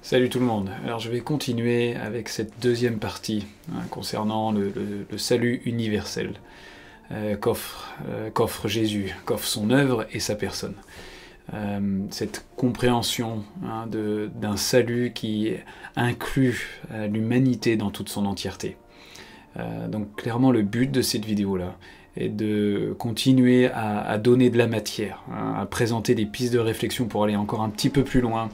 Salut tout le monde. Alors je vais continuer avec cette deuxième partie concernant le salut universel qu'offre Jésus, qu'offre son œuvre et sa personne. Cette compréhension d'un salut qui inclut l'humanité dans toute son entièreté. Donc clairement le but de cette vidéo-là est de continuer à donner de la matière, à présenter des pistes de réflexion pour aller encore un petit peu plus loin.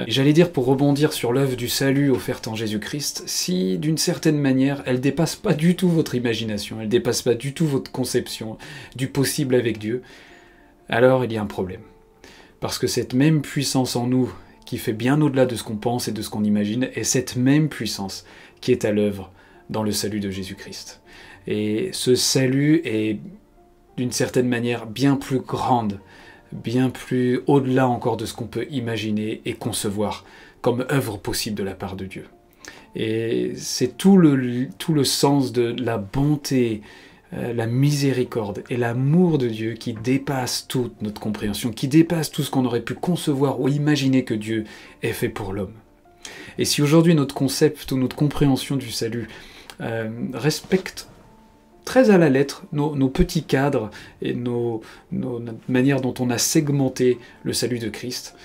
J'allais dire pour rebondir sur l'œuvre du salut offerte en Jésus-Christ, si d'une certaine manière elle dépasse pas du tout votre imagination, elle dépasse pas du tout votre conception du possible avec Dieu, alors il y a un problème. Parce que cette même puissance en nous, qui fait bien au-delà de ce qu'on pense et de ce qu'on imagine, est cette même puissance qui est à l'œuvre dans le salut de Jésus-Christ. Et ce salut est d'une certaine manière bien plus grande, bien plus au-delà encore de ce qu'on peut imaginer et concevoir comme œuvre possible de la part de Dieu. Et c'est tout le sens de la bonté, la miséricorde et l'amour de Dieu qui dépasse toute notre compréhension, qui dépasse tout ce qu'on aurait pu concevoir ou imaginer que Dieu ait fait pour l'homme. Et si aujourd'hui notre concept ou notre compréhension du salut respecte très à la lettre nos petits cadres et notre manière dont on a segmenté le salut de Christ,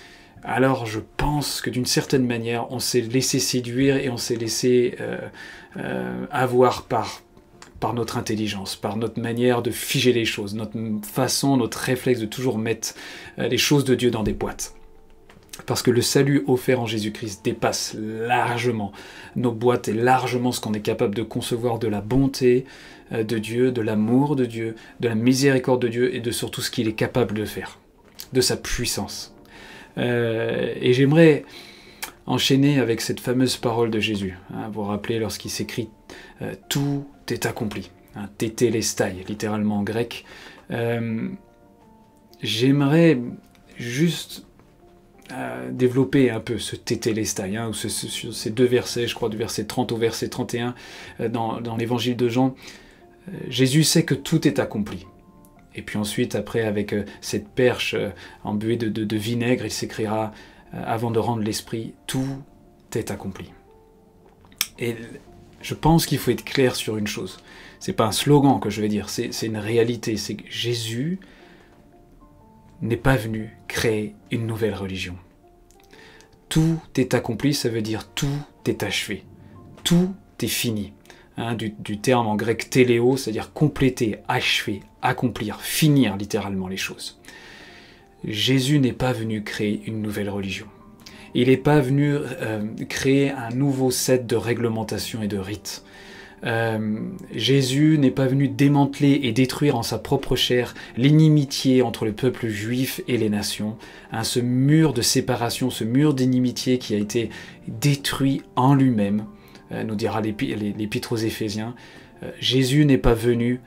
alors je pense que d'une certaine manière on s'est laissé séduire et on s'est laissé avoir par notre intelligence, par notre manière de figer les choses, notre façon, notre réflexe de toujours mettre les choses de Dieu dans des boîtes. Parce que le salut offert en Jésus-Christ dépasse largement nos boîtes et largement ce qu'on est capable de concevoir de la bonté de Dieu, de l'amour de Dieu, de la miséricorde de Dieu et de surtout ce qu'il est capable de faire, de sa puissance. Et j'aimerais enchaîner avec cette fameuse parole de Jésus. Vous vous rappelez lorsqu'il s'écrit « Tout est accompli ». Tétélestai, littéralement en grec. J'aimerais juste développer un peu ce tétélestai, ou ces deux versets, je crois du verset 30 au verset 31, dans l'évangile de Jean. Jésus sait que tout est accompli. Et puis ensuite, après, avec cette perche embuée de vinaigre, il s'écrira, avant de rendre l'esprit, tout est accompli. Et je pense qu'il faut être clair sur une chose. C'est pas un slogan que je vais dire, c'est une réalité. C'est que Jésus n'est pas venu créer une nouvelle religion. Tout est accompli, ça veut dire tout est achevé. Tout est fini. Du terme en grec téléo, c'est-à-dire compléter, achever, accomplir, finir littéralement les choses. Jésus n'est pas venu créer une nouvelle religion. Il n'est pas venu créer un nouveau set de réglementations et de rites. Jésus n'est pas venu démanteler et détruire en sa propre chair l'inimitié entre le peuple juif et les nations, ce mur de séparation, ce mur d'inimitié qui a été détruit en lui-même, nous dira l'épître aux Éphésiens. Jésus n'est pas venu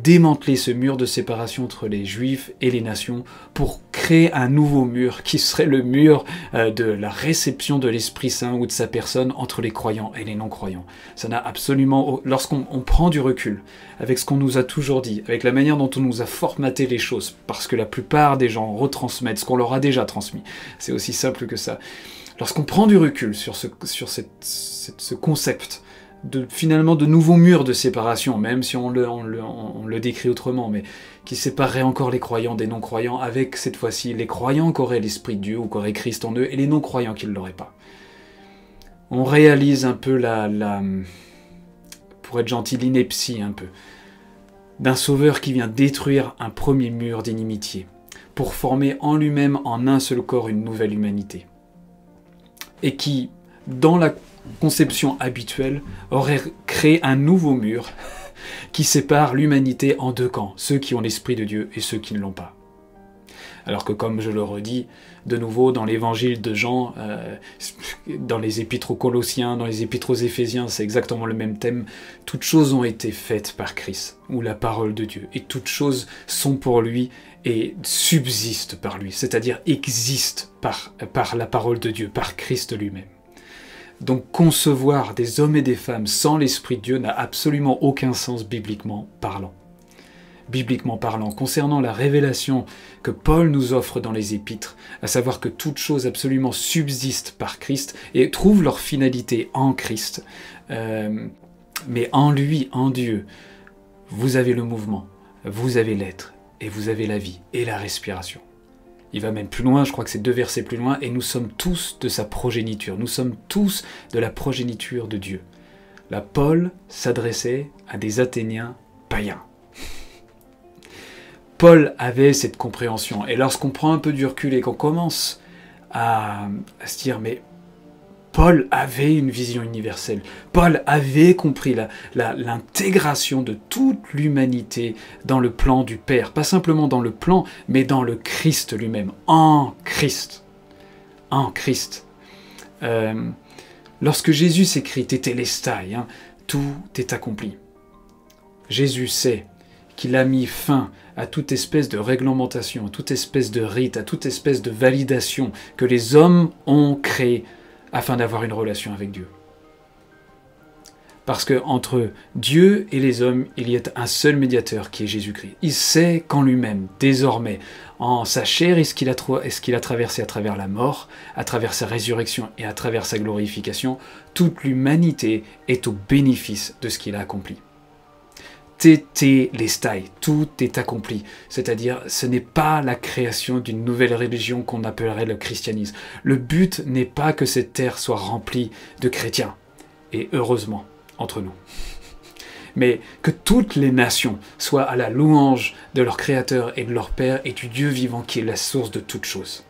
démanteler ce mur de séparation entre les Juifs et les nations pour créer un nouveau mur qui serait le mur de la réception de l'Esprit Saint ou de sa personne entre les croyants et les non-croyants. Ça n'a absolument... Lorsqu'on prend du recul avec ce qu'on nous a toujours dit, avec la manière dont on nous a formaté les choses, parce que la plupart des gens retransmettent ce qu'on leur a déjà transmis, c'est aussi simple que ça. Lorsqu'on prend du recul sur ce concept, finalement de nouveaux murs de séparation, même si on le décrit autrement, mais qui séparerait encore les croyants des non-croyants, avec cette fois-ci les croyants qui auraient l'Esprit de Dieu ou qui auraient Christ en eux, et les non-croyants qui ne l'auraient pas. On réalise un peu pour être gentil, l'ineptie un peu, d'un sauveur qui vient détruire un premier mur d'inimitié, pour former en lui-même en un seul corps une nouvelle humanité. Et qui, dans la conception habituelle, aurait créé un nouveau mur qui sépare l'humanité en deux camps, ceux qui ont l'Esprit de Dieu et ceux qui ne l'ont pas. Alors que, comme je le redis, de nouveau, dans l'évangile de Jean, dans les épîtres aux Colossiens, dans les épîtres aux Éphésiens, c'est exactement le même thème. Toutes choses ont été faites par Christ, ou la parole de Dieu, et toutes choses sont pour lui et subsistent par lui, c'est-à-dire existent par la parole de Dieu, par Christ lui-même. Donc concevoir des hommes et des femmes sans l'Esprit de Dieu n'a absolument aucun sens bibliquement parlant. bibliquement parlant, concernant la révélation que Paul nous offre dans les Épîtres, à savoir que toute chose absolument subsiste par Christ et trouve leur finalité en Christ, mais en lui, en Dieu, vous avez le mouvement, vous avez l'être, et vous avez la vie et la respiration. Il va même plus loin, je crois que c'est 2 versets plus loin, et nous sommes tous de sa progéniture, nous sommes tous de la progéniture de Dieu. Là, Paul s'adressait à des Athéniens païens. Paul avait cette compréhension, et lorsqu'on prend un peu du recul et qu'on commence à se dire, mais Paul avait une vision universelle, Paul avait compris l'intégration de toute l'humanité dans le plan du Père, pas simplement dans le plan, mais dans le Christ lui-même, en Christ. En Christ. Lorsque Jésus s'écrit « Tétélestai », tout est accompli. Jésus sait qu'il a mis fin à toute espèce de réglementation, à toute espèce de rite, à toute espèce de validation que les hommes ont créée afin d'avoir une relation avec Dieu. Parce que entre Dieu et les hommes, il y a un seul médiateur qui est Jésus-Christ. Il sait qu'en lui-même, désormais, en sa chair, est-ce qu'il a traversé à travers la mort, à travers sa résurrection et à travers sa glorification, toute l'humanité est au bénéfice de ce qu'il a accompli. Tétélestai, tout est accompli. C'est-à-dire, ce n'est pas la création d'une nouvelle religion qu'on appellerait le christianisme. Le but n'est pas que cette terre soit remplie de chrétiens. Et heureusement, entre nous. Mais que toutes les nations soient à la louange de leur Créateur et de leur Père et du Dieu vivant qui est la source de toutes choses.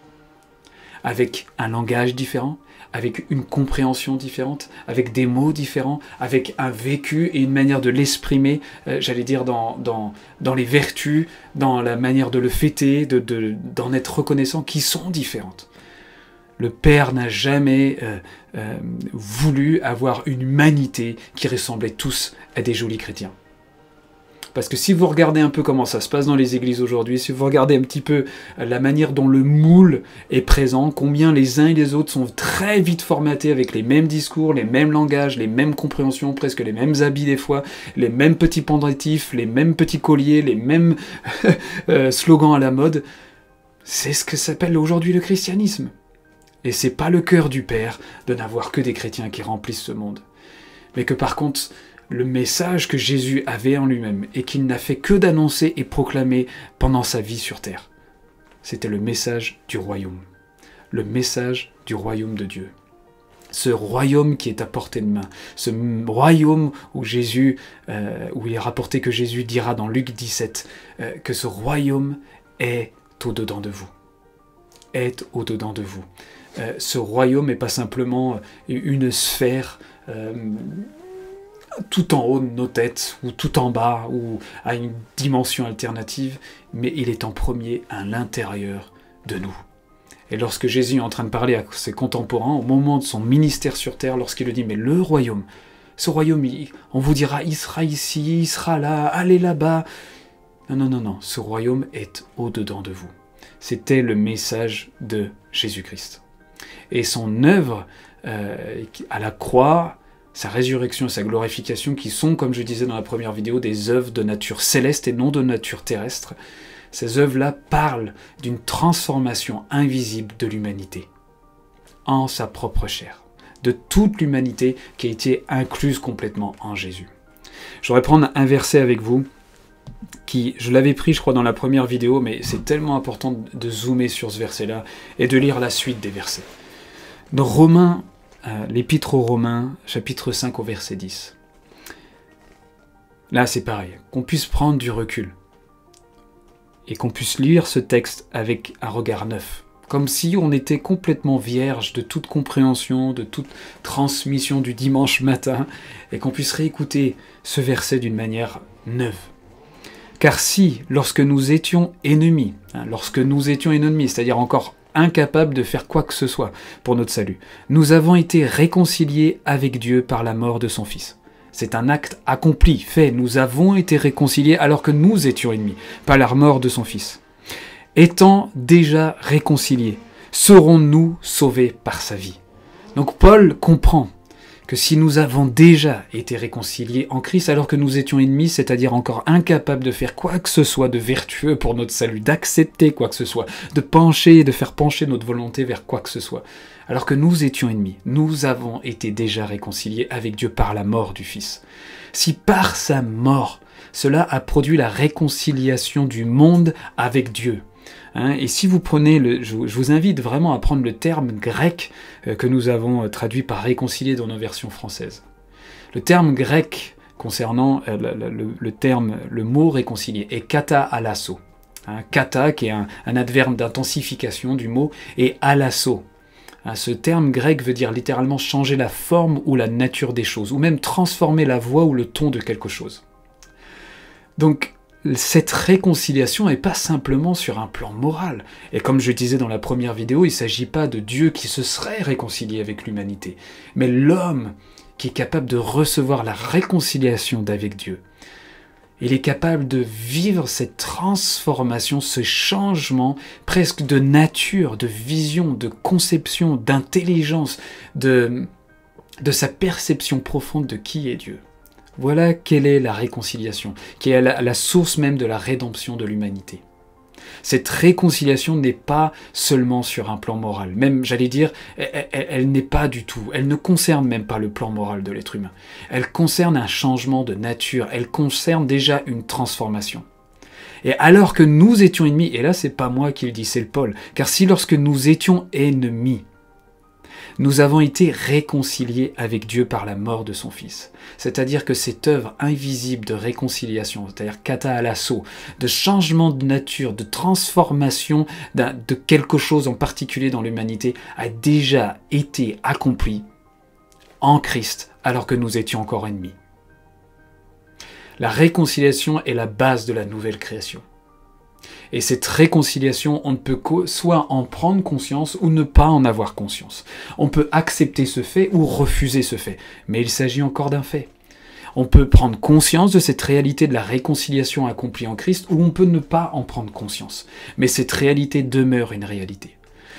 Avec un langage différent, avec une compréhension différente, avec des mots différents, avec un vécu et une manière de l'exprimer, j'allais dire dans les vertus, dans la manière de le fêter, d'en être reconnaissant, qui sont différentes. Le Père n'a jamais voulu avoir une humanité qui ressemblait tous à des jolis chrétiens. Parce que si vous regardez un peu comment ça se passe dans les églises aujourd'hui, si vous regardez un petit peu la manière dont le moule est présent, combien les uns et les autres sont très vite formatés avec les mêmes discours, les mêmes langages, les mêmes compréhensions, presque les mêmes habits des fois, les mêmes petits pendentifs, les mêmes petits colliers, les mêmes slogans à la mode, c'est ce que s'appelle aujourd'hui le christianisme. Et c'est pas le cœur du Père de n'avoir que des chrétiens qui remplissent ce monde. Mais que par contre, le message que Jésus avait en lui-même et qu'il n'a fait que d'annoncer et proclamer pendant sa vie sur terre, c'était le message du royaume. Le message du royaume de Dieu. Ce royaume qui est à portée de main. Ce royaume où où il est rapporté que Jésus dira dans Luc 17 que ce royaume est au-dedans de vous. Est au-dedans de vous. Ce royaume n'est pas simplement une sphère tout en haut de nos têtes, ou tout en bas, ou à une dimension alternative, mais il est en premier à l'intérieur de nous. Et lorsque Jésus est en train de parler à ses contemporains, au moment de son ministère sur terre, lorsqu'il le dit, mais le royaume, ce royaume, on vous dira, il sera ici, il sera là, allez là-bas. Non, non, non, non, ce royaume est au-dedans de vous. C'était le message de Jésus-Christ. Et son œuvre à la croix, sa résurrection et sa glorification, qui sont, comme je disais dans la première vidéo, des œuvres de nature céleste et non de nature terrestre, ces œuvres-là parlent d'une transformation invisible de l'humanité, en sa propre chair, de toute l'humanité qui a été incluse complètement en Jésus. Je voudrais prendre un verset avec vous, qui, je l'avais pris je crois dans la première vidéo, mais c'est tellement important de zoomer sur ce verset-là et de lire la suite des versets. Dans Romains, l'Épître aux Romains, chapitre 5 au verset 10. Là c'est pareil, qu'on puisse prendre du recul et qu'on puisse lire ce texte avec un regard neuf, comme si on était complètement vierge de toute compréhension, de toute transmission du dimanche matin, et qu'on puisse réécouter ce verset d'une manière neuve. Car si, lorsque nous étions ennemis, c'est-à-dire encore incapables de faire quoi que ce soit pour notre salut, nous avons été réconciliés avec Dieu par la mort de son Fils. C'est un acte accompli, fait, nous avons été réconciliés alors que nous étions ennemis, par la mort de son Fils. Étant déjà réconciliés, serons-nous sauvés par sa vie? Donc Paul comprend que si nous avons déjà été réconciliés en Christ alors que nous étions ennemis, c'est-à-dire encore incapables de faire quoi que ce soit de vertueux pour notre salut, d'accepter quoi que ce soit, de pencher, de faire pencher notre volonté vers quoi que ce soit, alors que nous étions ennemis, nous avons été déjà réconciliés avec Dieu par la mort du Fils. Si par sa mort, cela a produit la réconciliation du monde avec Dieu, et si vous prenez, je vous invite vraiment à prendre le terme grec que nous avons traduit par réconcilier dans nos versions françaises. Le terme grec concernant le mot réconcilier est kata alasso. Kata qui est un adverbe d'intensification du mot et alasso. Ce terme grec veut dire littéralement changer la forme ou la nature des choses, ou même transformer la voix ou le ton de quelque chose. Donc, cette réconciliation n'est pas simplement sur un plan moral. Et comme je disais dans la première vidéo, il ne s'agit pas de Dieu qui se serait réconcilié avec l'humanité, mais l'homme qui est capable de recevoir la réconciliation d'avec Dieu. Il est capable de vivre cette transformation, ce changement presque de nature, de vision, de conception, d'intelligence, de sa perception profonde de qui est Dieu. Voilà quelle est la réconciliation, qui est la source même de la rédemption de l'humanité. Cette réconciliation n'est pas seulement sur un plan moral, même, j'allais dire, elle n'est pas du tout, elle ne concerne même pas le plan moral de l'être humain. Elle concerne un changement de nature, elle concerne déjà une transformation. Et alors que nous étions ennemis, et là c'est pas moi qui le dis, c'est le Paul, car si lorsque nous étions ennemis, nous avons été réconciliés avec Dieu par la mort de son Fils. C'est-à-dire que cette œuvre invisible de réconciliation, c'est-à-dire kata alasso, de changement de nature, de transformation de quelque chose en particulier dans l'humanité, a déjà été accomplie en Christ alors que nous étions encore ennemis. La réconciliation est la base de la nouvelle création. Et cette réconciliation, on ne peut soit en prendre conscience ou ne pas en avoir conscience. On peut accepter ce fait ou refuser ce fait, mais il s'agit encore d'un fait. On peut prendre conscience de cette réalité de la réconciliation accomplie en Christ ou on peut ne pas en prendre conscience. Mais cette réalité demeure une réalité.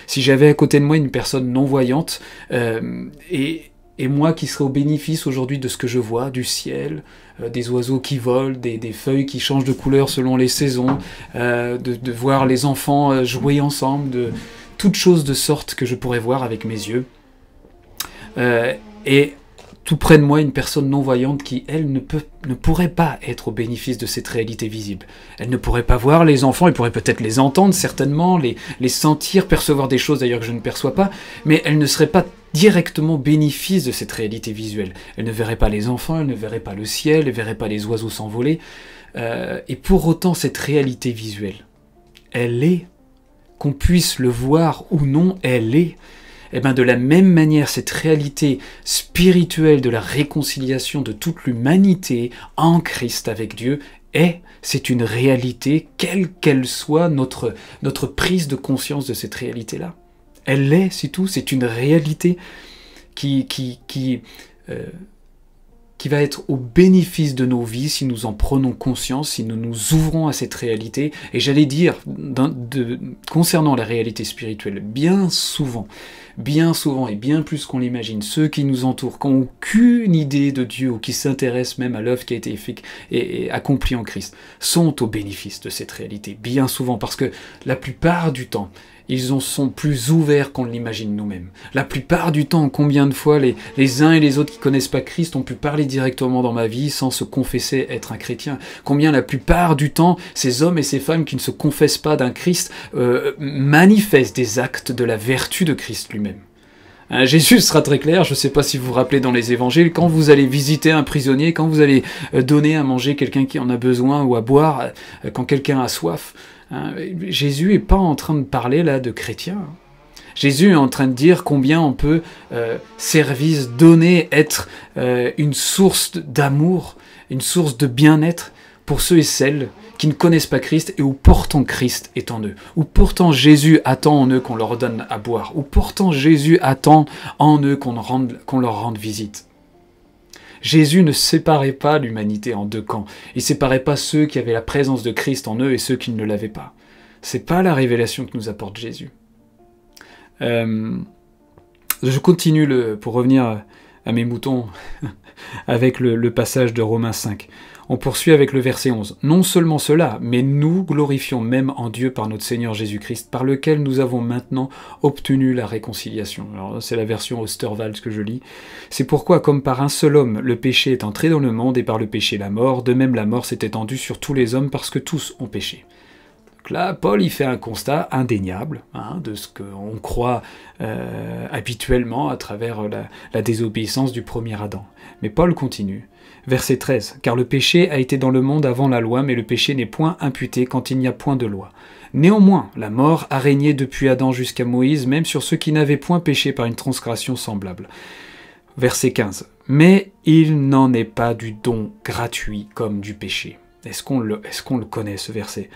Si j'avais à côté de moi une personne non-voyante et moi qui serais au bénéfice aujourd'hui de ce que je vois, du ciel, des oiseaux qui volent, des feuilles qui changent de couleur selon les saisons, de voir les enfants jouer ensemble, de toutes choses de sorte que je pourrais voir avec mes yeux. Et tout près de moi, une personne non-voyante qui, elle, ne pourrait pas être au bénéfice de cette réalité visible. Elle ne pourrait pas voir les enfants, elle pourrait peut-être les entendre, certainement, les sentir, percevoir des choses d'ailleurs que je ne perçois pas, mais elle ne serait pas directement au bénéfice de cette réalité visuelle. Elle ne verrait pas les enfants, elle ne verrait pas le ciel, elle ne verrait pas les oiseaux s'envoler. Et pour autant, cette réalité visuelle, elle est, qu'on puisse le voir ou non, elle est. Et bien de la même manière, cette réalité spirituelle de la réconciliation de toute l'humanité en Christ avec Dieu c'est une réalité, quelle qu'elle soit, notre prise de conscience de cette réalité-là. Elle l'est, c'est tout, c'est une réalité qui va être au bénéfice de nos vies si nous en prenons conscience, si nous nous ouvrons à cette réalité. Et j'allais dire, concernant la réalité spirituelle, bien souvent et bien plus qu'on l'imagine, ceux qui nous entourent, qui n'ont aucune idée de Dieu ou qui s'intéressent même à l'œuvre qui a été et accomplie en Christ, sont au bénéfice de cette réalité, bien souvent, parce que la plupart du temps, ils en sont plus ouverts qu'on l'imagine nous-mêmes. La plupart du temps, combien de fois les uns et les autres qui ne connaissent pas Christ ont pu parler directement dans ma vie sans se confesser être un chrétien. Combien la plupart du temps, ces hommes et ces femmes qui ne se confessent pas d'un Christ manifestent des actes de la vertu de Christ lui-même. Jésus sera très clair, je ne sais pas si vous vous rappelez dans les évangiles, quand vous allez visiter un prisonnier, quand vous allez donner à manger quelqu'un qui en a besoin ou à boire, quand quelqu'un a soif, Jésus n'est pas en train de parler là de chrétiens. Jésus est en train de dire combien on peut servir, donner, être une source d'amour, une source de bien-être pour ceux et celles qui ne connaissent pas Christ et où pourtant Christ est en eux, où pourtant Jésus attend en eux qu'on leur donne à boire, où pourtant Jésus attend en eux qu'on leur rende visite. Jésus ne séparait pas l'humanité en deux camps. Il ne séparait pas ceux qui avaient la présence de Christ en eux et ceux qui ne l'avaient pas. Ce n'est pas la révélation que nous apporte Jésus. Je continue pour revenir à mes moutons avec le passage de Romains 5. On poursuit avec le verset 11. « Non seulement cela, mais nous glorifions même en Dieu par notre Seigneur Jésus-Christ, par lequel nous avons maintenant obtenu la réconciliation. » Alors c'est la version Osterwald que je lis. « C'est pourquoi, comme par un seul homme, le péché est entré dans le monde, et par le péché la mort, de même la mort s'est étendue sur tous les hommes, parce que tous ont péché. » Donc là, Paul il fait un constat indéniable de ce qu'on croit habituellement à travers la désobéissance du premier Adam. Mais Paul continue. Verset 13. « Car le péché a été dans le monde avant la loi, mais le péché n'est point imputé quand il n'y a point de loi. Néanmoins, la mort a régné depuis Adam jusqu'à Moïse, même sur ceux qui n'avaient point péché par une transgression semblable. » Verset 15. « Mais il n'en est pas du don gratuit comme du péché. » Est-ce qu'on le connaît, ce verset ?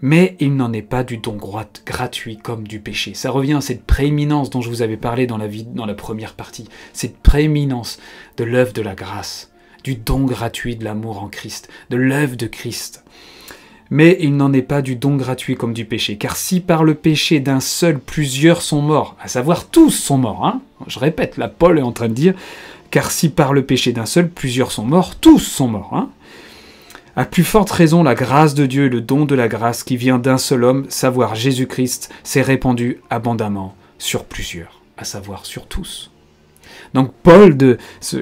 Mais il n'en est pas du don gratuit comme du péché. Ça revient à cette prééminence dont je vous avais parlé dans la première partie, cette prééminence de l'œuvre de la grâce, du don gratuit de l'amour en Christ, de l'œuvre de Christ. Mais il n'en est pas du don gratuit comme du péché, car si par le péché d'un seul plusieurs sont morts, à savoir tous sont morts, je répète, là Paul est en train de dire, car si par le péché d'un seul plusieurs sont morts, tous sont morts, à plus forte raison, la grâce de Dieu et le don de la grâce qui vient d'un seul homme, savoir Jésus-Christ, s'est répandu abondamment sur plusieurs, à savoir sur tous. Donc Paul,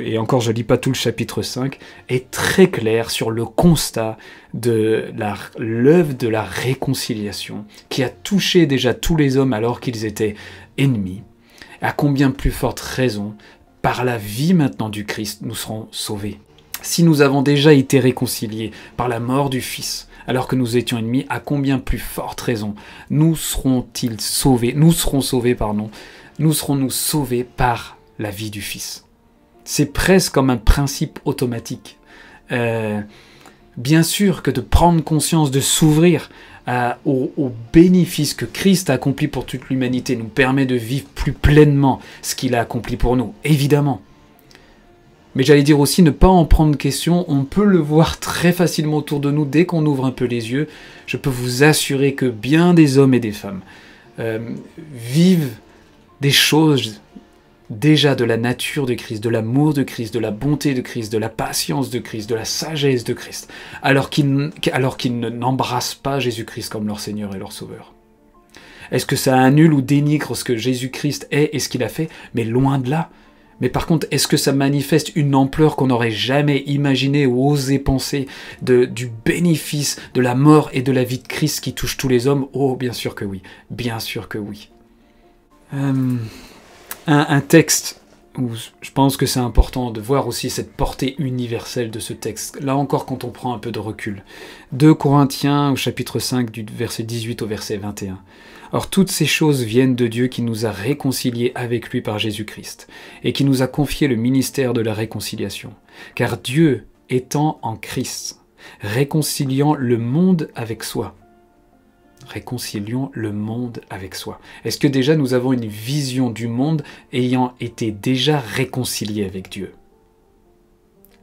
et encore je ne lis pas tout le chapitre 5, est très clair sur le constat de l'œuvre de la réconciliation qui a touché déjà tous les hommes alors qu'ils étaient ennemis. À combien plus forte raison, par la vie maintenant du Christ, nous serons sauvés. Si nous avons déjà été réconciliés par la mort du Fils, alors que nous étions ennemis, à combien plus forte raison nous serons sauvés par la vie du Fils. C'est presque comme un principe automatique. Bien sûr que de prendre conscience, de s'ouvrir aux bénéfices que Christ a accomplis pour toute l'humanité nous permet de vivre plus pleinement ce qu'il a accompli pour nous, évidemment. Mais j'allais dire aussi, ne pas en prendre question, on peut le voir très facilement autour de nous dès qu'on ouvre un peu les yeux. Je peux vous assurer que bien des hommes et des femmes vivent des choses déjà de la nature de Christ, de l'amour de Christ, de la bonté de Christ, de la patience de Christ, de la sagesse de Christ, alors qu'ils n'embrassent pas Jésus-Christ comme leur Seigneur et leur Sauveur. Est-ce que ça annule ou dénigre ce que Jésus-Christ est et ce qu'il a fait? Mais loin de là. Mais par contre, est-ce que ça manifeste une ampleur qu'on n'aurait jamais imaginée ou osé penser du bénéfice de la mort et de la vie de Christ qui touche tous les hommes? Oh, bien sûr que oui. Bien sûr que oui. Un texte où je pense que c'est important de voir aussi cette portée universelle de ce texte. Là encore, quand on prend un peu de recul. 2 Corinthiens, au chapitre 5, du verset 18 au verset 21. Or, toutes ces choses viennent de Dieu qui nous a réconciliés avec lui par Jésus-Christ, et qui nous a confié le ministère de la réconciliation. Car Dieu, étant en Christ, réconciliant le monde avec soi. Réconcilions le monde avec soi. Est-ce que déjà nous avons une vision du monde ayant été déjà réconcilié avec Dieu?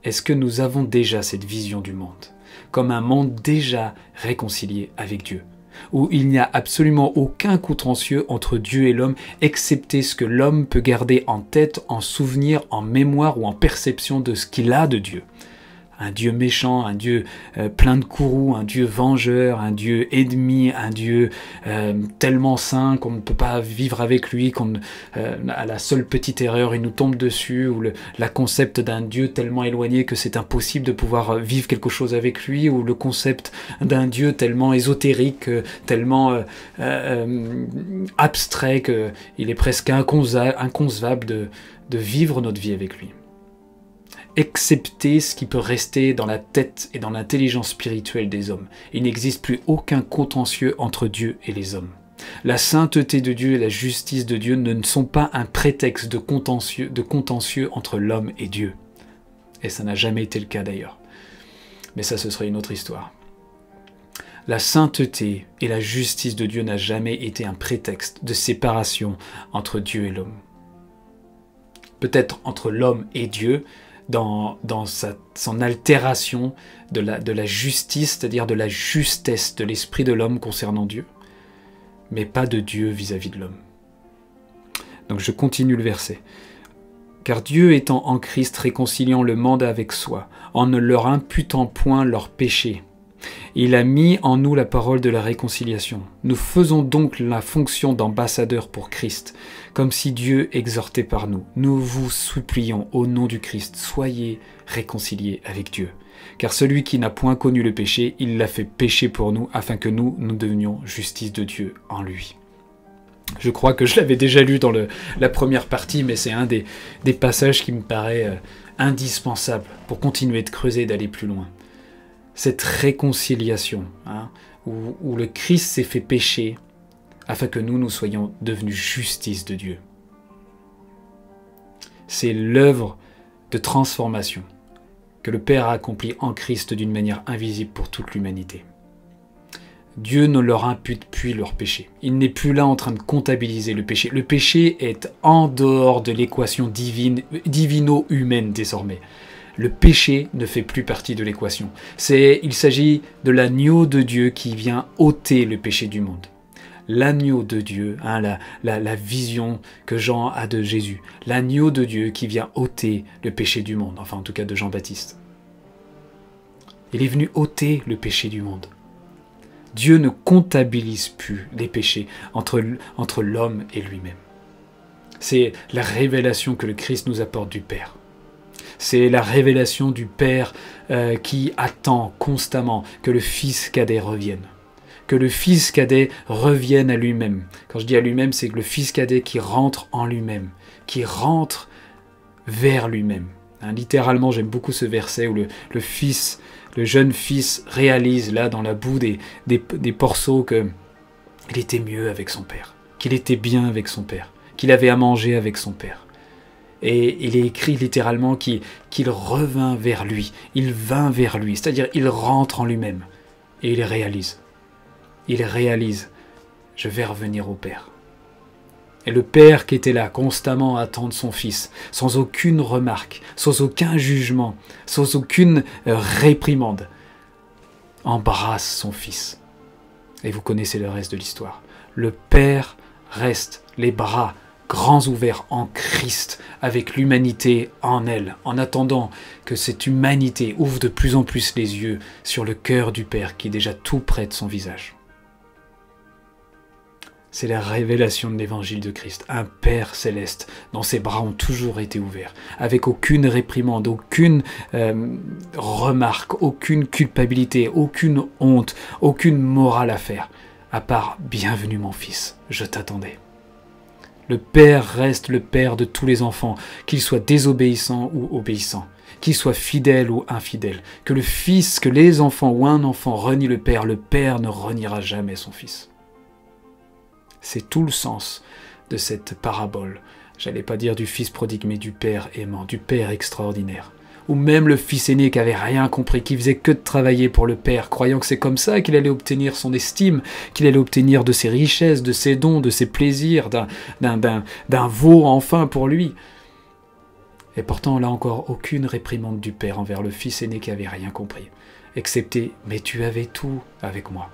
Est-ce que nous avons déjà cette vision du monde comme un monde déjà réconcilié avec Dieu, où il n'y a absolument aucun contentieux entre Dieu et l'homme, excepté ce que l'homme peut garder en tête, en souvenir, en mémoire ou en perception de ce qu'il a de Dieu? Un Dieu méchant, un Dieu plein de courroux, un Dieu vengeur, un Dieu ennemi, un Dieu tellement saint qu'on ne peut pas vivre avec lui, à la seule petite erreur il nous tombe dessus, ou la concept d'un Dieu tellement éloigné que c'est impossible de pouvoir vivre quelque chose avec lui, ou le concept d'un Dieu tellement ésotérique, tellement abstrait qu'il est presque inconcevable de vivre notre vie avec lui. Excepté ce qui peut rester dans la tête et dans l'intelligence spirituelle des hommes. Il n'existe plus aucun contentieux entre Dieu et les hommes. La sainteté de Dieu et la justice de Dieu ne sont pas un prétexte de contentieux entre l'homme et Dieu. Et ça n'a jamais été le cas d'ailleurs. Mais ça, ce serait une autre histoire. La sainteté et la justice de Dieu n'a jamais été un prétexte de séparation entre Dieu et l'homme. Peut-être entre l'homme et Dieu, dans son altération de la justice, c'est-à-dire de la justesse de l'esprit de l'homme concernant Dieu, mais pas de Dieu vis-à-vis de l'homme. Donc je continue le verset. Car Dieu étant en Christ réconciliant le monde avec soi, en ne leur imputant point leurs péchés, il a mis en nous la parole de la réconciliation. Nous faisons donc la fonction d'ambassadeur pour Christ, comme si Dieu exhortait par nous. Nous vous supplions au nom du Christ, soyez réconciliés avec Dieu. Car celui qui n'a point connu le péché, il l'a fait pécher pour nous, afin que nous devenions justice de Dieu en lui. Je crois que je l'avais déjà lu dans la première partie, mais c'est un des passages qui me paraît indispensable pour continuer de creuser et d'aller plus loin. Cette réconciliation, où le Christ s'est fait pécher, afin que nous soyons devenus justice de Dieu. C'est l'œuvre de transformation que le Père a accomplie en Christ d'une manière invisible pour toute l'humanité. Dieu ne leur impute plus leur péché. Il n'est plus là en train de comptabiliser le péché. Le péché est en dehors de l'équation divino-humaine désormais. Le péché ne fait plus partie de l'équation. Il s'agit de l'agneau de Dieu qui vient ôter le péché du monde. L'agneau de Dieu, la vision que Jean a de Jésus. L'agneau de Dieu qui vient ôter le péché du monde, enfin en tout cas de Jean-Baptiste. Il est venu ôter le péché du monde. Dieu ne comptabilise plus les péchés entre l'homme et lui-même. C'est la révélation que le Christ nous apporte du Père. C'est la révélation du Père qui attend constamment que le Fils cadet revienne. Que le Fils cadet revienne à lui-même. Quand je dis à lui-même, c'est que le Fils cadet qui rentre en lui-même, qui rentre vers lui-même. Littéralement, j'aime beaucoup ce verset où le jeune fils réalise là dans la boue des porceaux qu'il était mieux avec son père, qu'il était bien avec son père, qu'il avait à manger avec son père. Et il est écrit littéralement qu'il revint vers lui, il vint vers lui, c'est-à-dire il rentre en lui-même et il réalise. Il réalise, je vais revenir au Père. Et le Père qui était là constamment à attendre son Fils, sans aucune remarque, sans aucun jugement, sans aucune réprimande, embrasse son Fils. Et vous connaissez le reste de l'histoire. Le Père reste les bras grands ouverts en Christ, avec l'humanité en elle, en attendant que cette humanité ouvre de plus en plus les yeux sur le cœur du Père qui est déjà tout près de son visage. C'est la révélation de l'évangile de Christ, un Père céleste dont ses bras ont toujours été ouverts, avec aucune réprimande, aucune remarque, aucune culpabilité, aucune honte, aucune morale à faire, à part « Bienvenue mon fils, je t'attendais ». Le Père reste le Père de tous les enfants, qu'ils soient désobéissants ou obéissants, qu'ils soient fidèles ou infidèles. Que le Fils, que les enfants ou un enfant renie le Père ne reniera jamais son Fils. C'est tout le sens de cette parabole. J'allais pas dire du fils prodigue, mais du père aimant, du père extraordinaire. Ou même le fils aîné qui avait rien compris, qui faisait que de travailler pour le père, croyant que c'est comme ça qu'il allait obtenir son estime, qu'il allait obtenir de ses richesses, de ses dons, de ses plaisirs, d'un veau enfin pour lui. Et pourtant, là encore, aucune réprimande du père envers le fils aîné qui avait rien compris, excepté « mais tu avais tout avec moi ».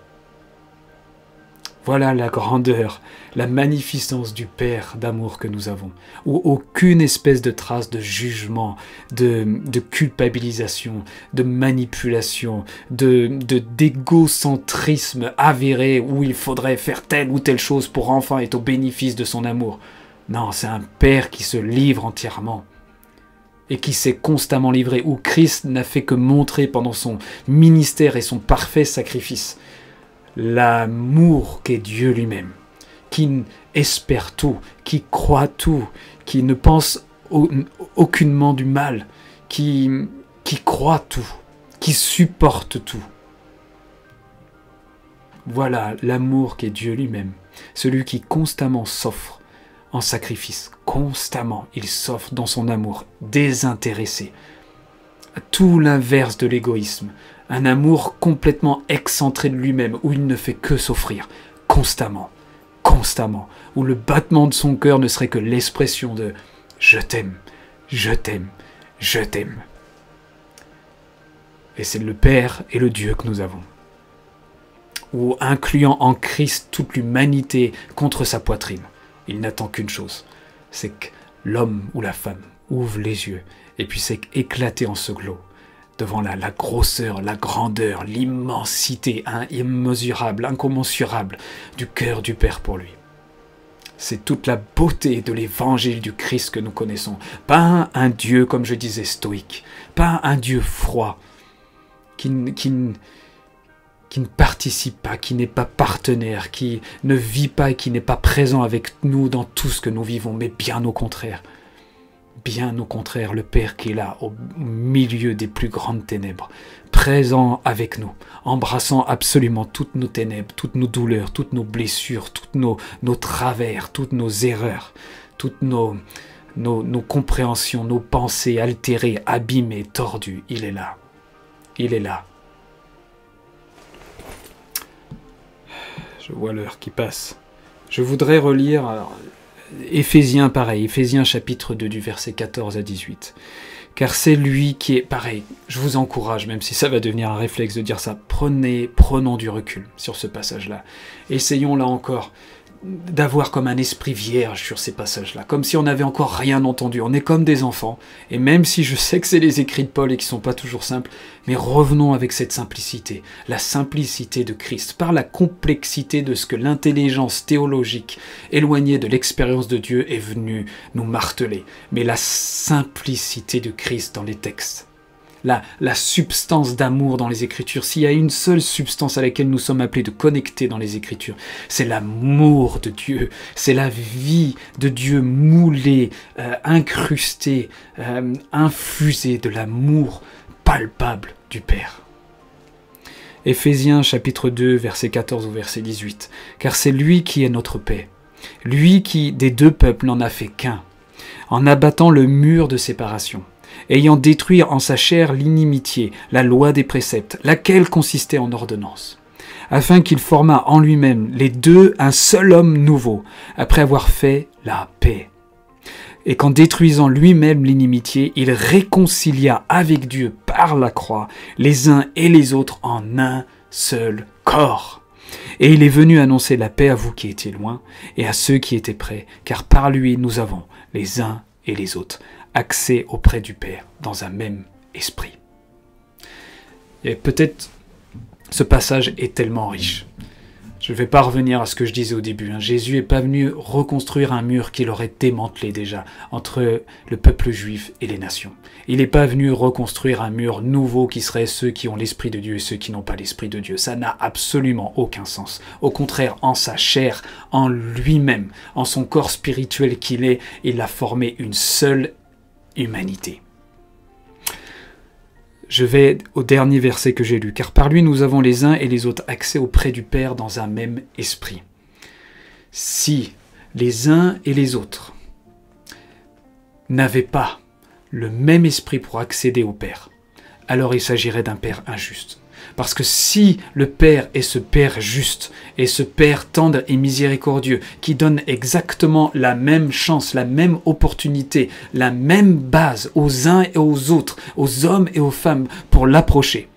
Voilà la grandeur, la magnificence du Père d'amour que nous avons, où aucune espèce de trace de jugement, de culpabilisation, de manipulation, d'égocentrisme avéré, où il faudrait faire telle ou telle chose pour enfin être au bénéfice de son amour. Non, c'est un Père qui se livre entièrement et qui s'est constamment livré, où Christ n'a fait que montrer pendant son ministère et son parfait sacrifice l'amour qu'est Dieu lui-même, qui espère tout, qui croit tout, qui ne pense aucunement du mal, qui croit tout, qui supporte tout. Voilà l'amour qu'est Dieu lui-même, celui qui constamment s'offre en sacrifice, constamment il s'offre dans son amour désintéressé, à tout l'inverse de l'égoïsme, un amour complètement excentré de lui-même, où il ne fait que s'offrir, constamment, où le battement de son cœur ne serait que l'expression de « je t'aime, je t'aime, je t'aime ». Et c'est le Père et le Dieu que nous avons, où incluant en Christ toute l'humanité contre sa poitrine, il n'attend qu'une chose, c'est que l'homme ou la femme, ouvre les yeux et puisse éclater en sanglots devant la grosseur, la grandeur, l'immensité immesurable, incommensurable du cœur du Père pour lui. C'est toute la beauté de l'évangile du Christ que nous connaissons. Pas un Dieu, comme je disais, stoïque. Pas un Dieu froid, qui ne participe pas, qui n'est pas partenaire, qui ne vit pas et qui n'est pas présent avec nous dans tout ce que nous vivons, mais bien au contraire. Bien au contraire, le Père qui est là, au milieu des plus grandes ténèbres, présent avec nous, embrassant absolument toutes nos ténèbres, toutes nos douleurs, toutes nos blessures, toutes nos travers, toutes nos erreurs, toutes nos compréhensions, nos pensées altérées, abîmées, tordues. Il est là. Il est là. Je vois l'heure qui passe. Je voudrais relire... Éphésiens, pareil, Éphésiens chapitre 2 du verset 14 à 18. Car c'est lui qui est, pareil, je vous encourage, même si ça va devenir un réflexe de dire ça, prenons du recul sur ce passage-là. Essayons là encore d'avoir comme un esprit vierge sur ces passages-là, comme si on n'avait encore rien entendu. On est comme des enfants, et même si je sais que c'est les écrits de Paul et qui ne sont pas toujours simples, mais revenons avec cette simplicité, la simplicité de Christ, par la complexité de ce que l'intelligence théologique éloignée de l'expérience de Dieu est venue nous marteler, mais la simplicité de Christ dans les textes. La substance d'amour dans les Écritures. S'il y a une seule substance à laquelle nous sommes appelés de connecter dans les Écritures, c'est l'amour de Dieu, c'est la vie de Dieu moulée, incrustée, infusée de l'amour palpable du Père. Éphésiens chapitre 2, verset 14 au verset 18. Car c'est lui qui est notre paix, lui qui des deux peuples n'en a fait qu'un, en abattant le mur de séparation, ayant détruit en sa chair l'inimitié, la loi des préceptes, laquelle consistait en ordonnances, afin qu'il formât en lui-même les deux un seul homme nouveau, après avoir fait la paix. Et qu'en détruisant lui-même l'inimitié, il réconcilia avec Dieu par la croix les uns et les autres en un seul corps. Et il est venu annoncer la paix à vous qui étiez loin et à ceux qui étaient près, car par lui nous avons, les uns et les autres, accès auprès du Père dans un même esprit. Et peut-être ce passage est tellement riche. Je ne vais pas revenir à ce que je disais au début. Jésus n'est pas venu reconstruire un mur qu'il aurait démantelé déjà entre le peuple juif et les nations. Il n'est pas venu reconstruire un mur nouveau qui serait ceux qui ont l'Esprit de Dieu et ceux qui n'ont pas l'Esprit de Dieu. Ça n'a absolument aucun sens. Au contraire, en sa chair, en lui-même, en son corps spirituel qu'il est, il a formé une seule humanité. Je vais au dernier verset que j'ai lu. « Car par lui nous avons les uns et les autres accès auprès du Père dans un même esprit. » Si les uns et les autres n'avaient pas le même esprit pour accéder au Père, alors il s'agirait d'un Père injuste. Parce que si le Père est ce Père juste, et ce Père tendre et miséricordieux, qui donne exactement la même chance, la même opportunité, la même base aux uns et aux autres, aux hommes et aux femmes, pour l'approcher,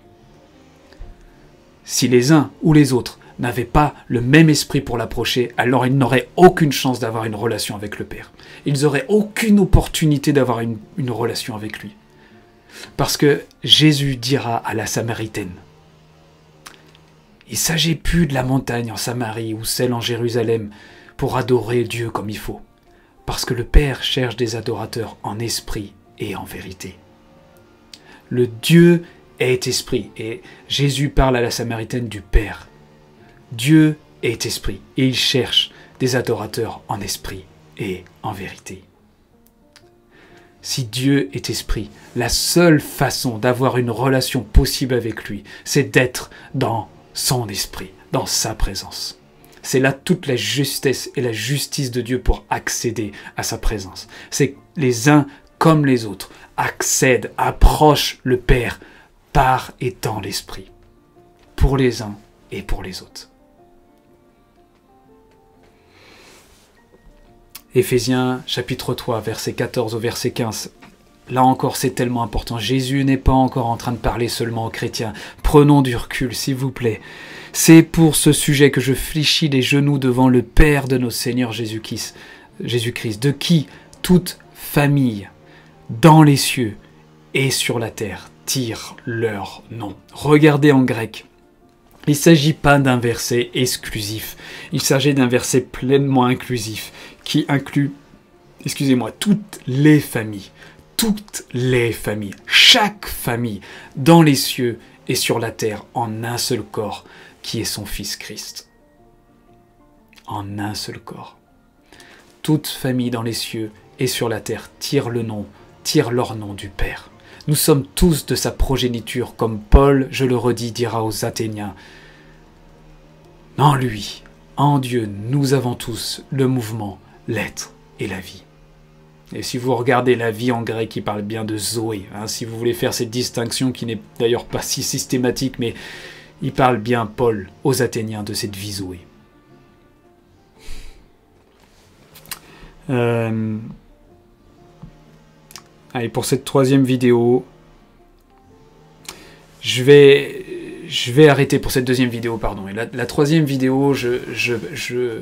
si les uns ou les autres n'avaient pas le même esprit pour l'approcher, alors ils n'auraient aucune chance d'avoir une relation avec le Père. Ils n'auraient aucune opportunité d'avoir une relation avec lui. Parce que Jésus dira à la Samaritaine, il ne s'agit plus de la montagne en Samarie ou celle en Jérusalem pour adorer Dieu comme il faut, parce que le Père cherche des adorateurs en esprit et en vérité. Le Dieu est esprit, et Jésus parle à la Samaritaine du Père. Dieu est esprit, et il cherche des adorateurs en esprit et en vérité. Si Dieu est esprit, la seule façon d'avoir une relation possible avec lui, c'est d'être dans son esprit, dans sa présence. C'est là toute la justesse et la justice de Dieu pour accéder à sa présence. C'est que les uns comme les autres accèdent, approchent le Père par et dans l'esprit, pour les uns et pour les autres. Éphésiens chapitre 3, verset 14 au verset 15. Là encore, c'est tellement important. Jésus n'est pas encore en train de parler seulement aux chrétiens. Prenons du recul, s'il vous plaît. C'est pour ce sujet que je fléchis les genoux devant le Père de notre Seigneur Jésus-Christ, de qui toute famille dans les cieux et sur la terre tirent leur nom. Regardez en grec. Il ne s'agit pas d'un verset exclusif, il s'agit d'un verset pleinement inclusif qui inclut, toutes les familles, chaque famille, dans les cieux et sur la terre, en un seul corps, qui est son Fils Christ. En un seul corps. Toute famille dans les cieux et sur la terre tire leur nom du Père. Nous sommes tous de sa progéniture, comme Paul, je le redis, dira aux Athéniens. En lui, en Dieu, nous avons tous le mouvement, l'être et la vie. Et si vous regardez la vie en grec, il parle bien de Zoé. Si vous voulez faire cette distinction qui n'est d'ailleurs pas si systématique, mais il parle bien, Paul, aux Athéniens, de cette vie Zoé. Allez, pour cette troisième vidéo, je vais arrêter pour cette deuxième vidéo, pardon. Et la troisième vidéo, je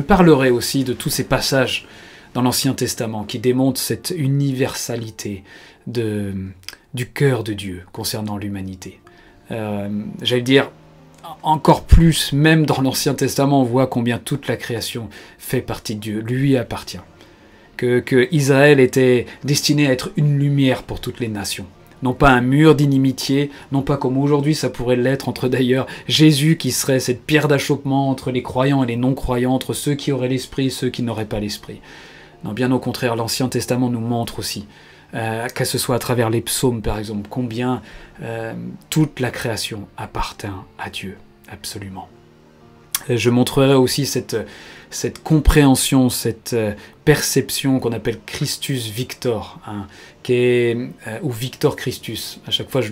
parlerai aussi de tous ces passages dans l'Ancien Testament qui démontrent cette universalité du cœur de Dieu concernant l'humanité. J'allais dire, encore plus, même dans l'Ancien Testament, on voit combien toute la création fait partie de Dieu, lui appartient. Que Israël était destiné à être une lumière pour toutes les nations. Non pas un mur d'inimitié, non pas comme aujourd'hui ça pourrait l'être entre d'ailleurs Jésus qui serait cette pierre d'achoppement entre les croyants et les non-croyants, entre ceux qui auraient l'esprit et ceux qui n'auraient pas l'esprit. Non, bien au contraire, l'Ancien Testament nous montre aussi, que ce soit à travers les psaumes par exemple, combien toute la création appartient à Dieu, absolument. Et je montrerai aussi cette compréhension, cette perception qu'on appelle Christus Victor, ou Victor Christus, à chaque fois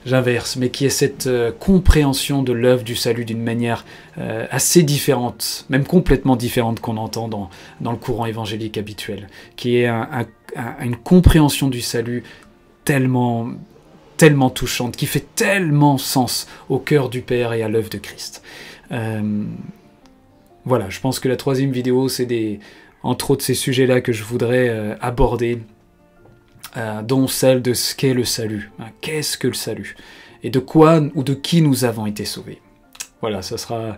j'inverse, mais qui est cette compréhension de l'œuvre du salut d'une manière assez différente, même complètement différente qu'on entend dans le courant évangélique habituel, qui est une compréhension du salut tellement touchante, qui fait tellement sens au cœur du Père et à l'œuvre de Christ. Voilà, je pense que la troisième vidéo, c'est entre autres ces sujets-là que je voudrais aborder, dont celle de ce qu'est le salut. Qu'est-ce que le salut? Et de quoi ou de qui nous avons été sauvés. Voilà, ça sera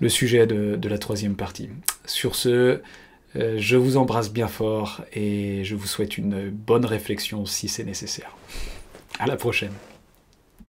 le sujet de la troisième partie. Sur ce, je vous embrasse bien fort et je vous souhaite une bonne réflexion si c'est nécessaire. À la prochaine.